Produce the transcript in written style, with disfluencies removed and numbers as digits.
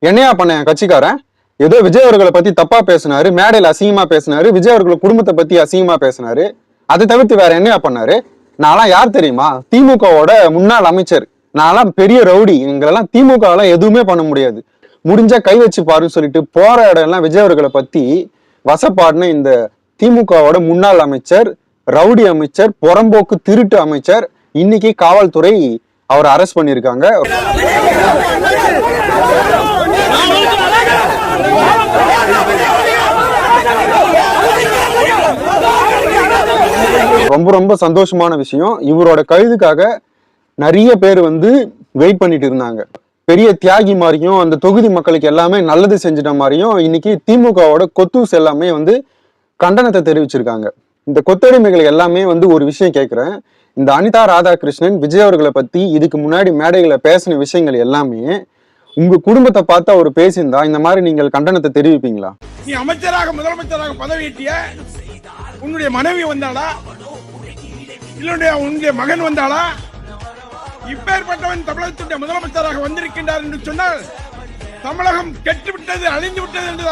என்னையா பண்ண என் கட்சிக்காரன்? ஏதோ விஜய் அவர்களை பத்தி தப்பா பேசினாரு, மேடையில் அசிங்கமா பேசினாரு, விஜய் அவர்கள் குடும்பத்தை பத்தி அசிங்கமா பேசினாரு. அதை தவிர்த்து வேற என்னையா பண்ணாரு? நான்லாம் யார் தெரியுமா? திமுகவோட முன்னாள் அமைச்சர். நான்லாம் பெரிய ரவுடி. எங்களெல்லாம் திமுக எதுவுமே பண்ண முடியாது. முடிஞ்சா கை வச்சு பாருன்னு சொல்லிட்டு போற இடம் எல்லாம் விஜய் அவர்களை பத்தி வசப்பாடுன இந்த திமுகவோட முன்னாள் அமைச்சர், ரவுடி அமைச்சர், புறம்போக்கு திருட்டு அமைச்சர், இன்னைக்கு காவல்துறை அவர் அரெஸ்ட் பண்ணிருக்காங்க. ரொம்ப ரொம்ப சந்தோஷமான விஷயம். இவரோட கைதுக்காக நிறைய பேர் வெயிட் பண்ணிட்டு இருந்தாங்க. பெரிய தியாகி மாதிரியும் அந்த தொகுதி மக்களுக்கு எல்லாமே நல்லது செஞ்சிட்ட மாதிரியும் இன்னைக்கு திமுகவோட கொத்தூஸ் எல்லாமே கண்டனத்தை தெரிவிச்சிருக்காங்க. இந்த கொத்தடிமைகள் எல்லாமே ஒரு விஷயம் கேட்கிறேன். இந்த அனிதா ராதாகிருஷ்ணன் விஜய் அவர்களை பத்தி இதுக்கு முன்னாடி மேடைகளை பேசின விஷயங்கள் எல்லாமே உங்க குடும்பத்தை பார்த்து அவர் பேசியிருந்தா இந்த மாதிரி நீங்கள் கண்டனத்தை தெரிவிப்பீங்களா? நீ அமைச்சராக முதலமைச்சராக பதவியேற்றிய உன்னுடைய மனைவி வந்தாளா, உன்னுடைய மகன் வந்தாளா? இப்பேற்பட்டவன் தமிழகத்துடைய முதலமைச்சராக வந்திருக்கின்றார் என்று சொன்னால் தமிழகம் கெட்டுவிட்டது, அழிந்து விட்டது என்று